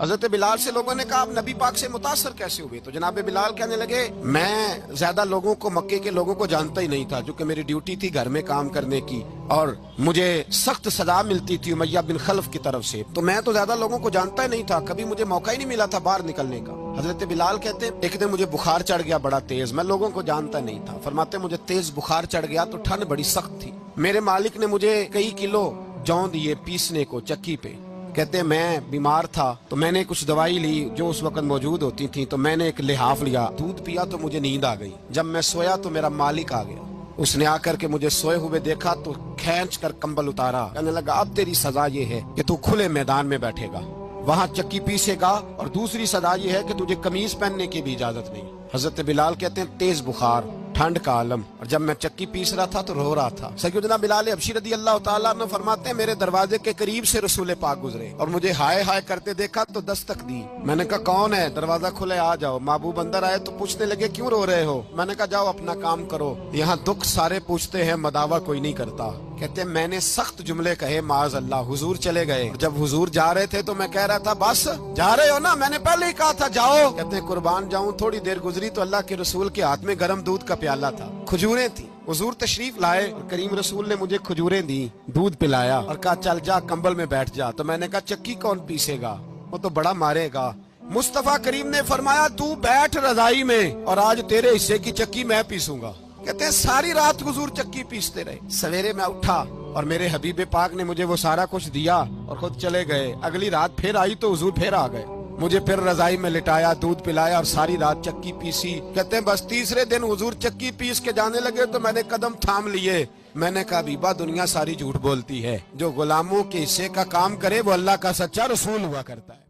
हजरत बिलाल से लोगों ने कहा आप नबी पाक से मुतासर कैसे हुए? तो जनाब बिलाल कहने लगे मैं ज्यादा लोगों को, मक्के के लोगों को जानता ही नहीं था, जो कि मेरी ड्यूटी थी घर में काम करने की और मुझे सख्त सजा मिलती थी उमैया बिन खल्फ की तरफ से, तो मैं तो ज्यादा लोगों को जानता ही नहीं था, कभी मुझे मौका ही नहीं मिला था बाहर निकलने का। हजरत बिलाल कहते एक दिन मुझे बुखार चढ़ गया बड़ा तेज, मैं लोगों को जानता नहीं था। फरमाते मुझे तेज बुखार चढ़ गया तो ठंड बड़ी सख्त थी, मेरे मालिक ने मुझे कई किलो जौ दिए पीसने को चक्की पे। कहते मैं बीमार था तो मैंने कुछ दवाई ली जो उस वक्त मौजूद होती थी, तो मैंने एक लिहाफ लिया, दूध पिया तो मुझे नींद आ गई। जब मैं सोया तो मेरा मालिक आ गया, उसने आकर के मुझे सोए हुए देखा तो खींच कर कंबल उतारा, कहने लगा अब तेरी सजा ये है कि तू खुले मैदान में बैठेगा, वहाँ चक्की पीसेगा, और दूसरी सजा ये है कि तुझे कमीज पहनने की भी इजाजत नहीं। हजरत बिलाल कहते हैं तेज बुखार, ठंड का आलम, और जब मैं चक्की पीस रहा था तो रो रहा था। सैयदना बिलाल हबशी रदी अल्लाह ताला अन्हु फरमाते हैं मेरे दरवाजे के करीब से रसूल पाक गुजरे और मुझे हाय हाय करते देखा तो दस्तक दी। मैंने कहा कौन है? दरवाजा खुले आ जाओ। महबूब अंदर आए तो पूछने लगे क्यों रो रहे हो? मैंने कहा जाओ अपना काम करो, यहाँ दुख सारे पूछते हैं मदावा कोई नहीं करता। कहते मैंने सख्त जुमले कहे माज अल्लाह, हुजूर चले गए। जब हुजूर जा रहे थे तो मैं कह रहा था बस जा रहे हो ना, मैंने पहले ही कहा था जाओ। कहते कुर्बान जाऊं, थोड़ी देर गुजरी तो अल्लाह के रसूल के हाथ में गर्म दूध का प्याला था, खजूरें थी। हुजूर तशरीफ लाए और करीम रसूल ने मुझे खजूरें दी, दूध पिलाया और कहा चल जा कंबल में बैठ जा। तो मैंने कहा चक्की कौन पीसेगा, वो तो बड़ा मारेगा। मुस्तफा करीम ने फरमाया तू बैठ रजाई में और आज तेरे हिस्से की चक्की मैं पीसूंगा। कहते हैं सारी रात हुजूर चक्की पीसते रहे। सवेरे मैं उठा और मेरे हबीब पाक ने मुझे वो सारा कुछ दिया और खुद चले गए। अगली रात फिर आई तो हुजूर फिर आ गए, मुझे फिर रजाई में लिटाया, दूध पिलाया और सारी रात चक्की पीसी। कहते हैं बस तीसरे दिन हुजूर चक्की पीस के जाने लगे तो मैंने कदम थाम लिए। मैंने कहा बीबा दुनिया सारी झूठ बोलती है, जो गुलामों के हिस्से का काम करे वो अल्लाह का सच्चा रसूल हुआ करता है।